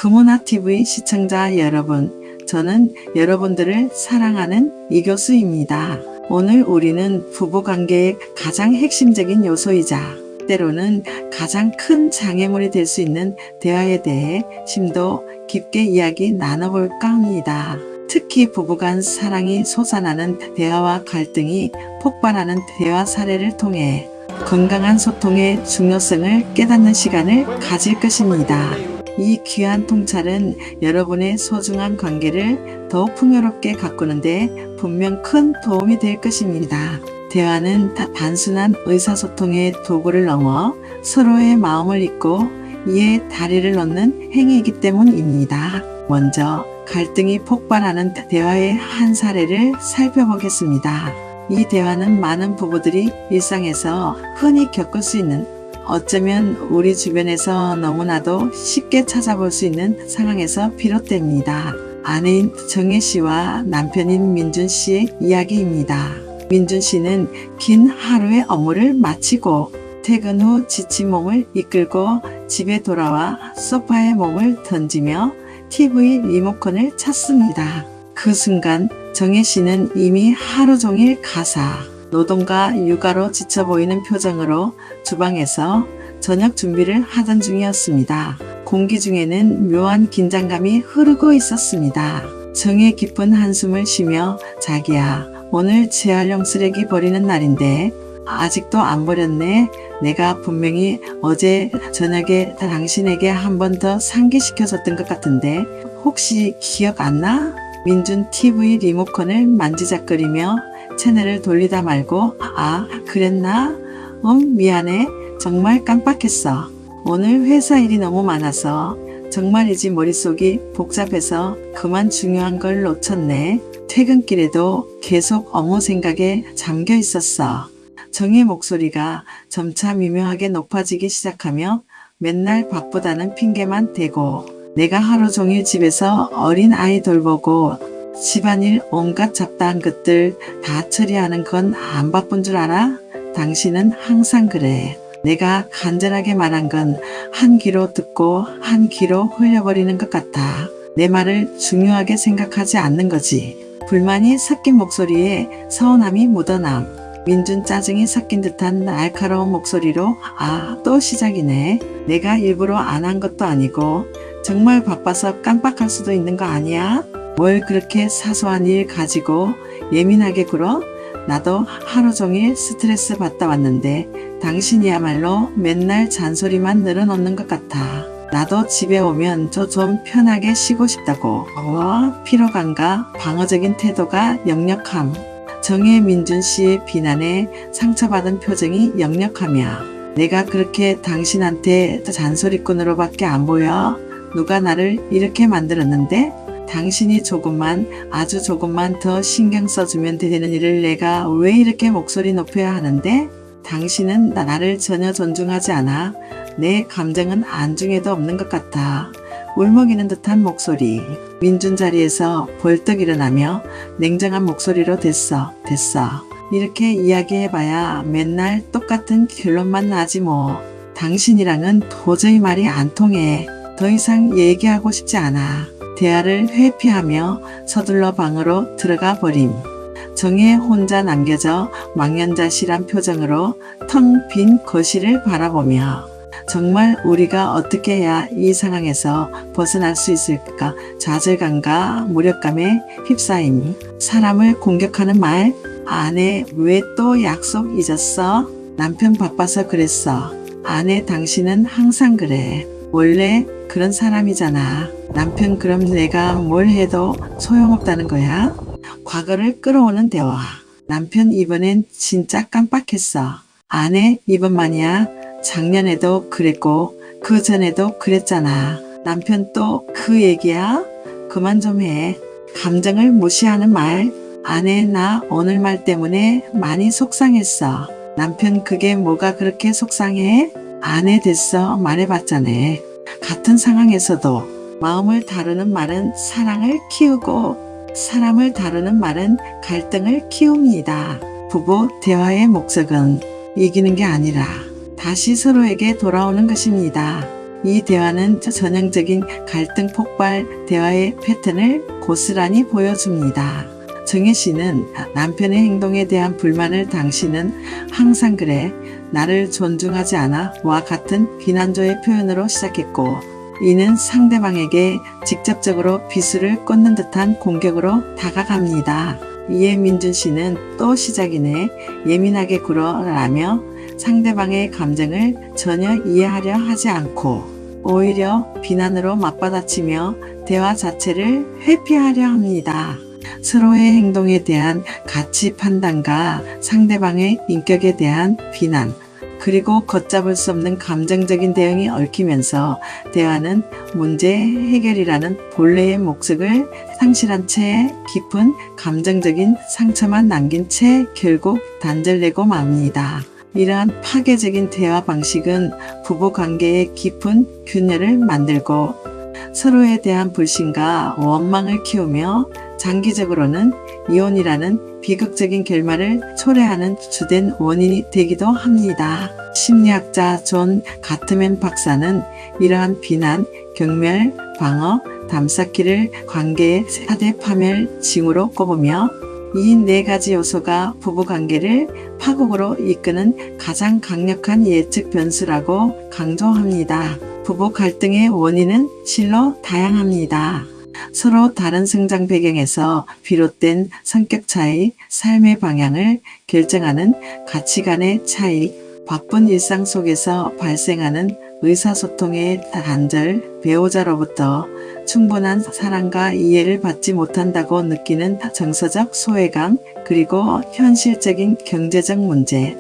금오나TV 시청자 여러분, 저는 여러분들을 사랑하는 이교수입니다. 오늘 우리는 부부관계의 가장 핵심적인 요소이자 때로는 가장 큰 장애물이 될 수 있는 대화에 대해 심도 깊게 이야기 나눠볼까 합니다. 특히 부부간 사랑이 솟아나는 대화와 갈등이 폭발하는 대화 사례를 통해 건강한 소통의 중요성을 깨닫는 시간을 가질 것입니다. 이 귀한 통찰은 여러분의 소중한 관계를 더욱 풍요롭게 가꾸는데 분명 큰 도움이 될 것입니다. 대화는 단순한 의사소통의 도구를 넘어 서로의 마음을 읽고 이에 다리를 놓는 행위이기 때문입니다. 먼저 갈등이 폭발하는 대화의 한 사례를 살펴보겠습니다. 이 대화는 많은 부부들이 일상에서 흔히 겪을 수 있는, 어쩌면 우리 주변에서 너무나도 쉽게 찾아볼 수 있는 상황에서 비롯됩니다. 아내인 정혜 씨와 남편인 민준 씨의 이야기입니다. 민준 씨는 긴 하루의 업무를 마치고 퇴근 후 지친 몸을 이끌고 집에 돌아와 소파에 몸을 던지며 TV 리모컨을 찾습니다. 그 순간 정혜 씨는 이미 하루 종일 가사, 노동과 육아로 지쳐 보이는 표정으로 주방에서 저녁 준비를 하던 중이었습니다. 공기 중에는 묘한 긴장감이 흐르고 있었습니다. 정혜 깊은 한숨을 쉬며 자기야, 오늘 재활용 쓰레기 버리는 날인데 아직도 안 버렸네. 내가 분명히 어제 저녁에 당신에게 한 번 더 상기시켜줬던 것 같은데 혹시 기억 안 나? 민준 TV 리모컨을 만지작거리며 채널을 돌리다 말고 아, 그랬나? 미안해. 정말 깜빡했어. 오늘 회사 일이 너무 많아서 정말이지 머릿속이 복잡해서 그만 중요한 걸 놓쳤네. 퇴근길에도 계속 업무 생각에 잠겨 있었어. 정의 목소리가 점차 미묘하게 높아지기 시작하며 맨날 바쁘다는 핑계만 대고 내가 하루 종일 집에서 어린 아이 돌보고 집안일 온갖 잡다한 것들 다 처리하는 건 안 바쁜 줄 알아? 당신은 항상 그래. 내가 간절하게 말한 건 한 귀로 듣고 한 귀로 흘려버리는 것 같아. 내 말을 중요하게 생각하지 않는 거지. 불만이 섞인 목소리에 서운함이 묻어남. 민준 짜증이 섞인 듯한 날카로운 목소리로 아, 또 시작이네. 내가 일부러 안 한 것도 아니고 정말 바빠서 깜빡할 수도 있는 거 아니야? 뭘 그렇게 사소한 일 가지고 예민하게 굴어? 나도 하루 종일 스트레스 받다 왔는데 당신이야말로 맨날 잔소리만 늘어놓는 것 같아. 나도 집에 오면 좀 편하게 쉬고 싶다고. 피로감과 방어적인 태도가 역력함. 정혜 민준 씨의 비난에 상처받은 표정이 역력하며 내가 그렇게 당신한테 잔소리꾼으로 밖에 안 보여? 누가 나를 이렇게 만들었는데? 당신이 조금만, 아주 조금만 더 신경 써주면 되는 일을 내가 왜 이렇게 목소리 높여야 하는데? 당신은 나를 전혀 존중하지 않아. 내 감정은 안중에도 없는 것 같아. 울먹이는 듯한 목소리. 민준 자리에서 벌떡 일어나며 냉정한 목소리로 됐어. 이렇게 이야기해봐야 맨날 똑같은 결론만 나지 뭐. 당신이랑은 도저히 말이 안 통해. 더 이상 얘기하고 싶지 않아. 대화를 회피하며 서둘러 방으로 들어가 버림. 정혜 혼자 남겨져 망연자실한 표정으로 텅 빈 거실을 바라보며 정말 우리가 어떻게 해야 이 상황에서 벗어날 수 있을까? 좌절감과 무력감에 휩싸임. 사람을 공격하는 말. 아내 왜 또 약속 잊었어? 남편 바빠서 그랬어. 아내 당신은 항상 그래. 원래 그런 사람이잖아. 남편 그럼 내가 뭘 해도 소용없다는 거야? 과거를 끌어오는 대화. 남편 이번엔 진짜 깜빡했어. 아내 이번만이야. 작년에도 그랬고 그 전에도 그랬잖아. 남편 또 그 얘기야? 그만 좀 해. 감정을 무시하는 말. 아내 나 오늘 말 때문에 많이 속상했어. 남편 그게 뭐가 그렇게 속상해? 아내 됐어 말해봤잖아. 같은 상황에서도 마음을 다루는 말은 사랑을 키우고 사람을 다루는 말은 갈등을 키웁니다. 부부 대화의 목적은 이기는 게 아니라 다시 서로에게 돌아오는 것입니다. 이 대화는 전형적인 갈등 폭발 대화의 패턴을 고스란히 보여줍니다. 정혜 씨는 남편의 행동에 대한 불만을 당신은 항상 그래, 나를 존중하지 않아 와 같은 비난조의 표현으로 시작했고, 이는 상대방에게 직접적으로 비수를 꽂는 듯한 공격으로 다가갑니다. 이에 민준 씨는 또 시작이네, 예민하게 굴어라며 상대방의 감정을 전혀 이해하려 하지 않고 오히려 비난으로 맞받아치며 대화 자체를 회피하려 합니다. 서로의 행동에 대한 가치 판단과 상대방의 인격에 대한 비난, 그리고 걷잡을 수 없는 감정적인 대응이 얽히면서 대화는 문제 해결이라는 본래의 목적을 상실한 채 깊은 감정적인 상처만 남긴 채 결국 단절되고 맙니다. 이러한 파괴적인 대화 방식은 부부 관계에 깊은 균열을 만들고 서로에 대한 불신과 원망을 키우며 장기적으로는 이혼이라는 비극적인 결말을 초래하는 주된 원인이 되기도 합니다. 심리학자 존 가트맨 박사는 이러한 비난, 경멸, 방어, 담쌓기를 관계의 4대 파멸 징후로 꼽으며 이 4가지 요소가 부부관계를 파국으로 이끄는 가장 강력한 예측 변수라고 강조합니다. 부부 갈등의 원인은 실로 다양합니다. 서로 다른 성장 배경에서 비롯된 성격 차이, 삶의 방향을 결정하는 가치관의 차이, 바쁜 일상 속에서 발생하는 의사소통의 단절, 배우자로부터 충분한 사랑과 이해를 받지 못한다고 느끼는 정서적 소외감, 그리고 현실적인 경제적 문제,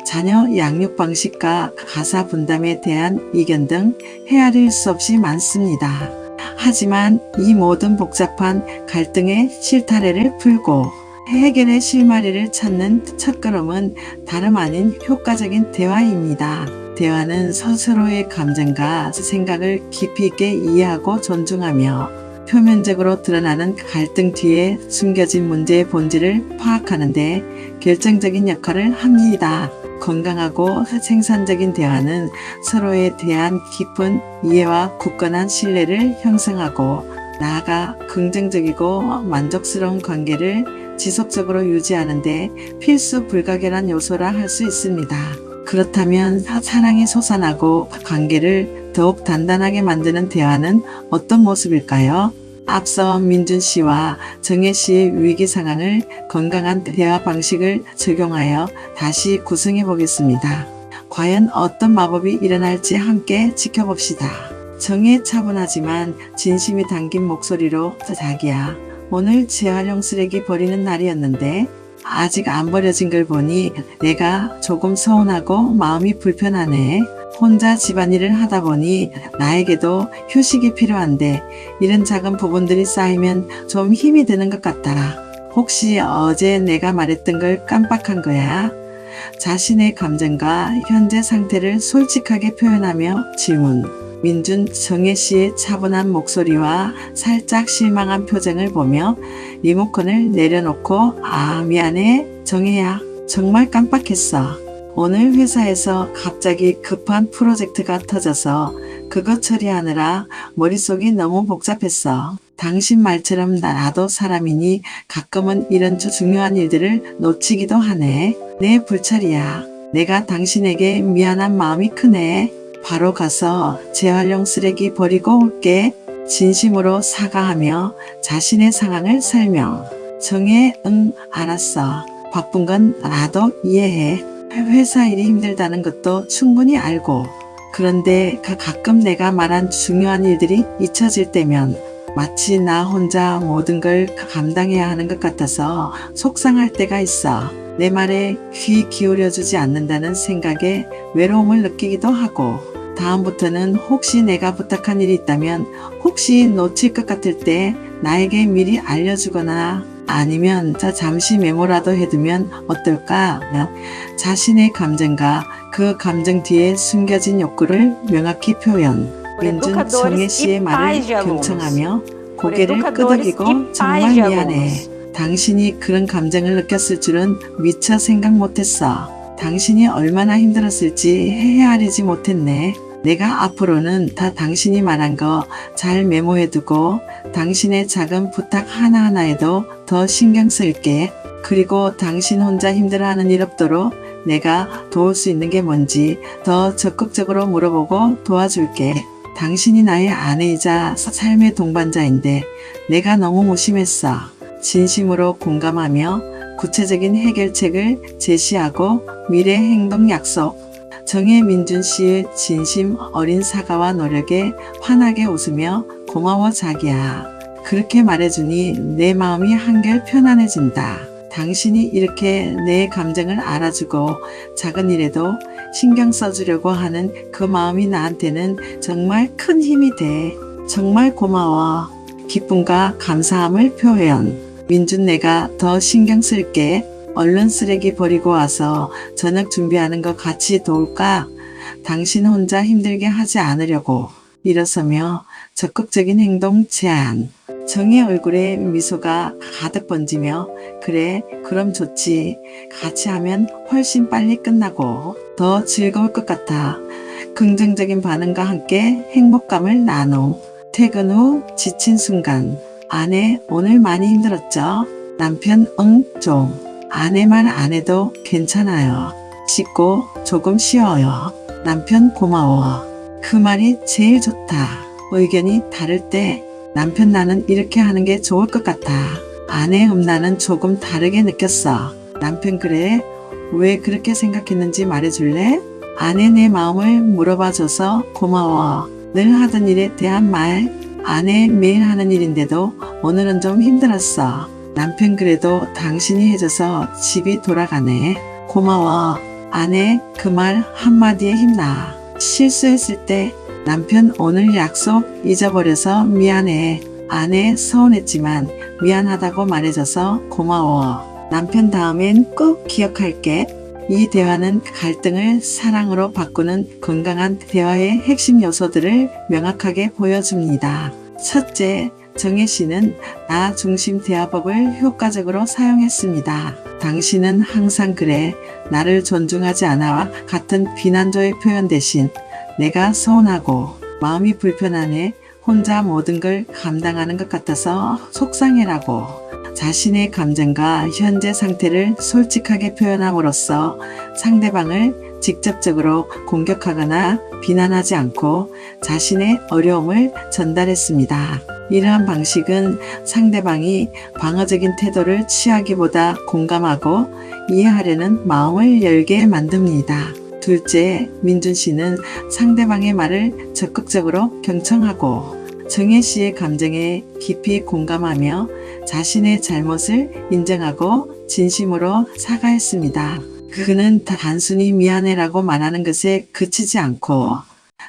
자녀 양육 방식과 가사 분담에 대한 이견 등 헤아릴 수 없이 많습니다. 하지만 이 모든 복잡한 갈등의 실타래를 풀고 해결의 실마리를 찾는 첫걸음은 다름 아닌 효과적인 대화입니다. 대화는 스스로의 감정과 생각을 깊이 있게 이해하고 존중하며 표면적으로 드러나는 갈등 뒤에 숨겨진 문제의 본질을 파악하는데 결정적인 역할을 합니다. 건강하고 생산적인 대화는 서로에 대한 깊은 이해와 굳건한 신뢰를 형성하고 나아가 긍정적이고 만족스러운 관계를 지속적으로 유지하는데 필수 불가결한 요소라 할 수 있습니다. 그렇다면 사랑이 솟아나고 관계를 더욱 단단하게 만드는 대화는 어떤 모습일까요? 앞서 민준 씨와 정혜 씨의 위기 상황을 건강한 대화 방식을 적용하여 다시 구성해 보겠습니다. 과연 어떤 마법이 일어날지 함께 지켜봅시다. 정혜 차분하지만 진심이 담긴 목소리로 자기야, 오늘 재활용 쓰레기 버리는 날이었는데 아직 안 버려진 걸 보니 내가 조금 서운하고 마음이 불편하네. 혼자 집안일을 하다 보니 나에게도 휴식이 필요한데 이런 작은 부분들이 쌓이면 좀 힘이 드는 것 같다. 혹시 어제 내가 말했던 걸 깜빡한 거야? 자신의 감정과 현재 상태를 솔직하게 표현하며 질문. 민준 정혜 씨의 차분한 목소리와 살짝 실망한 표정을 보며 리모컨을 내려놓고 미안해 정혜야, 정말 깜빡했어. 오늘 회사에서 갑자기 급한 프로젝트가 터져서 그것 처리하느라 머릿속이 너무 복잡했어. 당신 말처럼 나도 사람이니 가끔은 이런 중요한 일들을 놓치기도 하네. 내 불찰이야. 내가 당신에게 미안한 마음이 크네. 바로 가서 재활용 쓰레기 버리고 올게. 진심으로 사과하며 자신의 상황을 설명. 정혜, 응, 알았어. 바쁜 건 나도 이해해. 회사 일이 힘들다는 것도 충분히 알고. 그런데 가끔 내가 말한 중요한 일들이 잊혀질 때면 마치 나 혼자 모든 걸 감당해야 하는 것 같아서 속상할 때가 있어. 내 말에 귀 기울여주지 않는다는 생각에 외로움을 느끼기도 하고, 다음부터는 혹시 내가 부탁한 일이 있다면 혹시 놓칠 것 같을 때 나에게 미리 알려주거나 아니면 잠시 메모라도 해두면 어떨까? 자신의 감정과 그 감정 뒤에 숨겨진 욕구를 명확히 표현. 민준 정혜 씨의 말을 경청하며 고개를 끄덕이고 정말 미안해. 당신이 그런 감정을 느꼈을 줄은 미처 생각 못했어. 당신이 얼마나 힘들었을지 헤아리지 못했네. 내가 앞으로는 다 당신이 말한 거 잘 메모해두고 당신의 작은 부탁 하나하나에도 더 신경 쓸게. 그리고 당신 혼자 힘들어하는 일 없도록 내가 도울 수 있는 게 뭔지 더 적극적으로 물어보고 도와줄게. 당신이 나의 아내이자 삶의 동반자인데 내가 너무 무심했어. 진심으로 공감하며 구체적인 해결책을 제시하고 미래 행동 약속. 정혜민준 씨의 진심 어린 사과와 노력에 환하게 웃으며 고마워 자기야. 그렇게 말해주니 내 마음이 한결 편안해진다. 당신이 이렇게 내 감정을 알아주고 작은 일에도 신경 써주려고 하는 그 마음이 나한테는 정말 큰 힘이 돼. 정말 고마워. 기쁨과 감사함을 표현. 민준 내가 더 신경 쓸게. 얼른 쓰레기 버리고 와서 저녁 준비하는 거 같이 도울까? 당신 혼자 힘들게 하지 않으려고. 일어서며 적극적인 행동 제안. 정의 얼굴에 미소가 가득 번지며 그래 그럼 좋지. 같이 하면 훨씬 빨리 끝나고 더 즐거울 것 같아. 긍정적인 반응과 함께 행복감을 나누. 퇴근 후 지친 순간. 아내 오늘 많이 힘들었죠? 남편 응 좀. 아내 말 안 해도 괜찮아요. 씻고 조금 쉬어요. 남편 고마워. 그 말이 제일 좋다. 의견이 다를 때 남편 나는 이렇게 하는 게 좋을 것 같아. 아내 나는 조금 다르게 느꼈어. 남편 그래? 왜 그렇게 생각했는지 말해줄래? 아내 내 마음을 물어봐줘서 고마워. 늘 하던 일에 대한 말. 아내 매일 하는 일인데도 오늘은 좀 힘들었어. 남편 그래도 당신이 해줘서 집이 돌아가네. 고마워. 아내 그 말 한마디에 힘나. 실수했을 때 남편 오늘 약속 잊어버려서 미안해. 아내 서운했지만 미안하다고 말해줘서 고마워. 남편 다음엔 꼭 기억할게. 이 대화는 갈등을 사랑으로 바꾸는 건강한 대화의 핵심 요소들을 명확하게 보여줍니다. 첫째, 정혜 씨는 나 중심 대화법을 효과적으로 사용했습니다. 당신은 항상 그래. 나를 존중하지 않아와 같은 비난조의 표현 대신 내가 서운하고 마음이 불편하네. 혼자 모든 걸 감당하는 것 같아서 속상해라고. 자신의 감정과 현재 상태를 솔직하게 표현함으로써 상대방을 직접적으로 공격하거나 비난하지 않고 자신의 어려움을 전달했습니다. 이러한 방식은 상대방이 방어적인 태도를 취하기보다 공감하고 이해하려는 마음을 열게 만듭니다. 둘째, 민준 씨는 상대방의 말을 적극적으로 경청하고 정혜 씨의 감정에 깊이 공감하며 자신의 잘못을 인정하고 진심으로 사과했습니다. 그는 단순히 미안해라고 말하는 것에 그치지 않고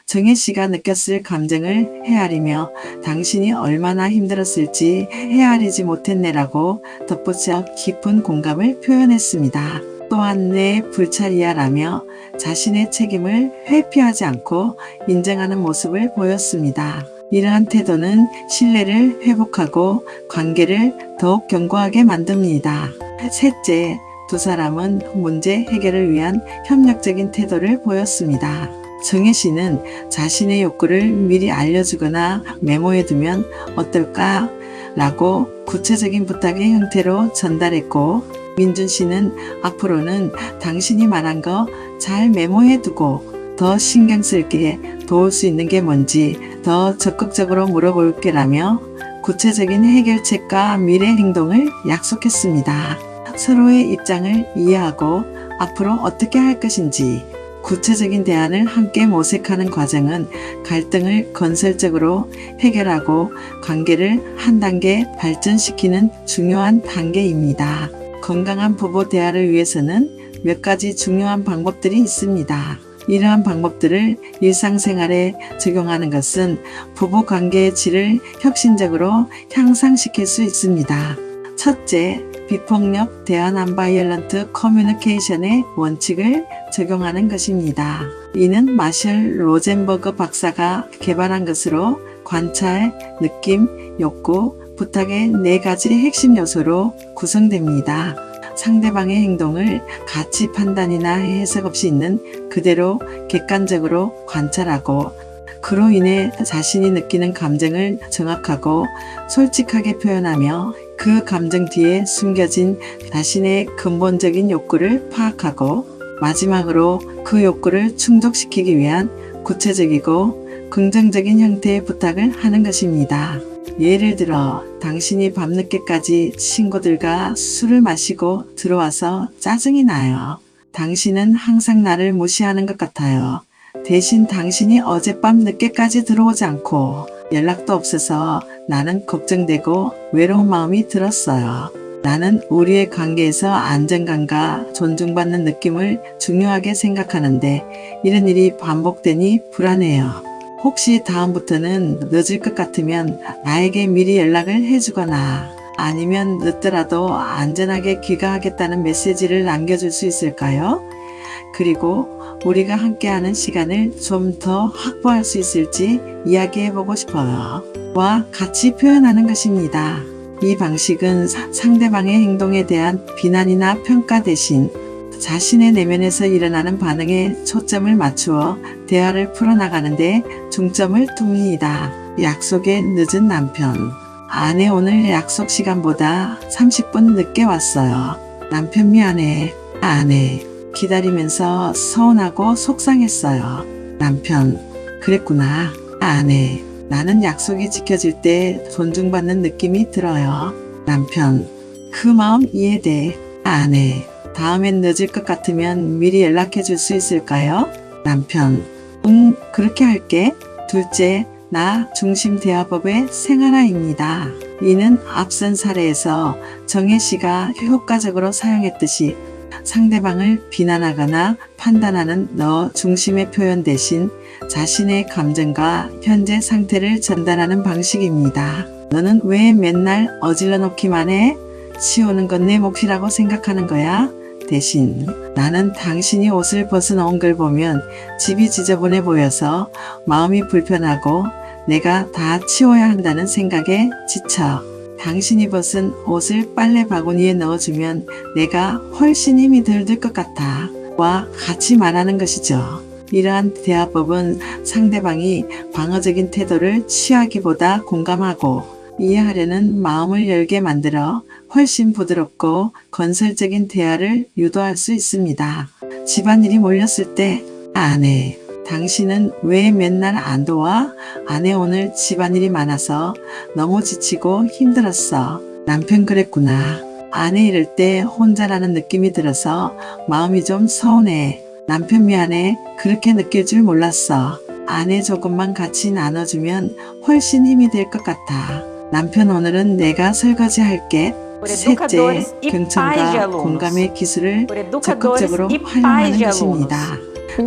정혜 씨가 느꼈을 감정을 헤아리며 당신이 얼마나 힘들었을지 헤아리지 못했네라고 덧붙여 깊은 공감을 표현했습니다. 또한 내 불찰이야 라며 자신의 책임을 회피하지 않고 인정하는 모습을 보였습니다. 이러한 태도는 신뢰를 회복하고 관계를 더욱 견고하게 만듭니다. 셋째, 두 사람은 문제 해결을 위한 협력적인 태도를 보였습니다. 정혜 씨는 자신의 욕구를 미리 알려주거나 메모해두면 어떨까? 라고 구체적인 부탁의 형태로 전달했고 민준 씨는 앞으로는 당신이 말한 거 잘 메모해두고 더 신경 쓸게. 도울 수 있는 게 뭔지 더 적극적으로 물어볼게 라며 구체적인 해결책과 미래 행동을 약속했습니다. 서로의 입장을 이해하고 앞으로 어떻게 할 것인지 구체적인 대안을 함께 모색하는 과정은 갈등을 건설적으로 해결하고 관계를 한 단계 발전시키는 중요한 단계입니다. 건강한 부부 대화를 위해서는 몇 가지 중요한 방법들이 있습니다. 이러한 방법들을 일상생활에 적용하는 것은 부부 관계의 질을 혁신적으로 향상시킬 수 있습니다. 첫째, 비폭력 대화 non-violent 커뮤니케이션의 원칙을 적용하는 것입니다. 이는 마셜 로젠버그 박사가 개발한 것으로 관찰, 느낌, 욕구, 부탁의 4가지 핵심 요소로 구성됩니다. 상대방의 행동을 가치 판단이나 해석 없이 있는 그대로 객관적으로 관찰하고 그로 인해 자신이 느끼는 감정을 정확하고 솔직하게 표현하며 그 감정 뒤에 숨겨진 자신의 근본적인 욕구를 파악하고 마지막으로 그 욕구를 충족시키기 위한 구체적이고 긍정적인 형태의 부탁을 하는 것입니다. 예를 들어 당신이 밤늦게까지 친구들과 술을 마시고 들어와서 짜증이 나요. 당신은 항상 나를 무시하는 것 같아요. 대신 당신이 어젯밤 늦게까지 들어오지 않고 연락도 없어서 나는 걱정되고 외로운 마음이 들었어요. 나는 우리의 관계에서 안정감과 존중받는 느낌을 중요하게 생각하는데 이런 일이 반복되니 불안해요. 혹시 다음부터는 늦을 것 같으면 나에게 미리 연락을 해주거나 아니면 늦더라도 안전하게 귀가하겠다는 메시지를 남겨줄 수 있을까요? 그리고 우리가 함께하는 시간을 좀 더 확보할 수 있을지 이야기해보고 싶어요. 와 같이 표현하는 것입니다. 이 방식은 상대방의 행동에 대한 비난이나 평가 대신 자신의 내면에서 일어나는 반응에 초점을 맞추어 대화를 풀어나가는데 중점을 둡니다. 약속에 늦은 남편. 아내 오늘 약속 시간보다 30분 늦게 왔어요. 남편 미안해. 아내 기다리면서 서운하고 속상했어요. 남편 그랬구나. 아내 나는 약속이 지켜질 때 존중받는 느낌이 들어요. 남편 그 마음 이해돼. 아내 다음엔 늦을 것 같으면 미리 연락해 줄 수 있을까요? 남편 응 그렇게 할게. 둘째 나 중심 대화법의 생활화입니다. 이는 앞선 사례에서 정혜 씨가 효과적으로 사용했듯이 상대방을 비난하거나 판단하는 너 중심의 표현 대신 자신의 감정과 현재 상태를 전달하는 방식입니다. 너는 왜 맨날 어질러 놓기만 해? 치우는 건 내 몫이라고 생각하는 거야? 대신 나는 당신이 옷을 벗어놓은 걸 보면 집이 지저분해 보여서 마음이 불편하고 내가 다 치워야 한다는 생각에 지쳐. 당신이 벗은 옷을 빨래 바구니에 넣어주면 내가 훨씬 힘이 덜 들 것 같아. 와 같이 말하는 것이죠. 이러한 대화법은 상대방이 방어적인 태도를 취하기보다 공감하고 이해하려는 마음을 열게 만들어 훨씬 부드럽고 건설적인 대화를 유도할 수 있습니다. 집안일이 몰렸을 때 아내 당신은 왜 맨날 안 도와? 아내 오늘 집안일이 많아서 너무 지치고 힘들었어. 남편 그랬구나. 아내 이럴 때 혼자라는 느낌이 들어서 마음이 좀 서운해. 남편 미안해. 그렇게 느낄 줄 몰랐어. 아내 조금만 같이 나눠주면 훨씬 힘이 될 것 같아. 남편 오늘은 내가 설거지 할게. 셋째, 경청과 공감의 기술을 적극적으로 활용하는 것입니다.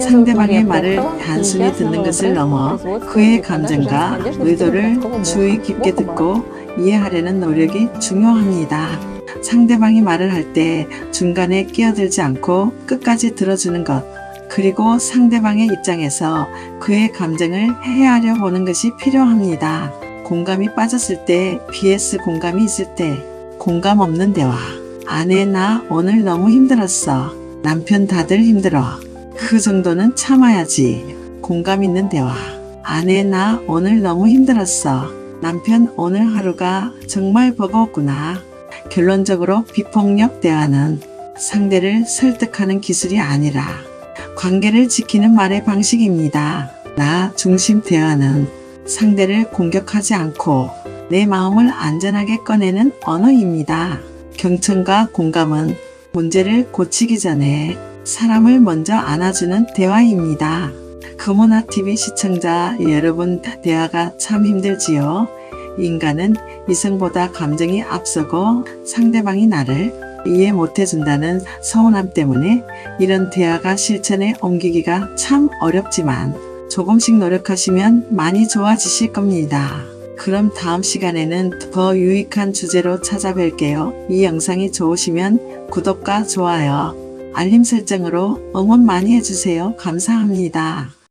상대방의 말을 단순히 듣는 것을 넘어 그의 감정과 의도를 주의 깊게 듣고 이해하려는 노력이 중요합니다. 상대방이 말을 할 때 중간에 끼어들지 않고 끝까지 들어주는 것, 그리고 상대방의 입장에서 그의 감정을 헤아려 보는 것이 필요합니다. 공감이 빠졌을 때, BS 공감이 있을 때, 공감 없는 대화. 아내 나 오늘 너무 힘들었어. 남편 다들 힘들어. 그 정도는 참아야지. 공감 있는 대화. 아내 나 오늘 너무 힘들었어. 남편 오늘 하루가 정말 버거웠구나. 결론적으로 비폭력 대화는 상대를 설득하는 기술이 아니라 관계를 지키는 말의 방식입니다. 나 중심 대화는 상대를 공격하지 않고 내 마음을 안전하게 꺼내는 언어입니다. 경청과 공감은 문제를 고치기 전에 사람을 먼저 안아주는 대화입니다. 금호나TV 시청자 여러분, 대화가 참 힘들지요? 인간은 이성보다 감정이 앞서고 상대방이 나를 이해 못해준다는 서운함 때문에 이런 대화가 실천에 옮기기가 참 어렵지만 조금씩 노력하시면 많이 좋아지실 겁니다. 그럼 다음 시간에는 더 유익한 주제로 찾아뵐게요. 이 영상이 좋으시면 구독과 좋아요, 알림 설정으로 응원 많이 해주세요. 감사합니다.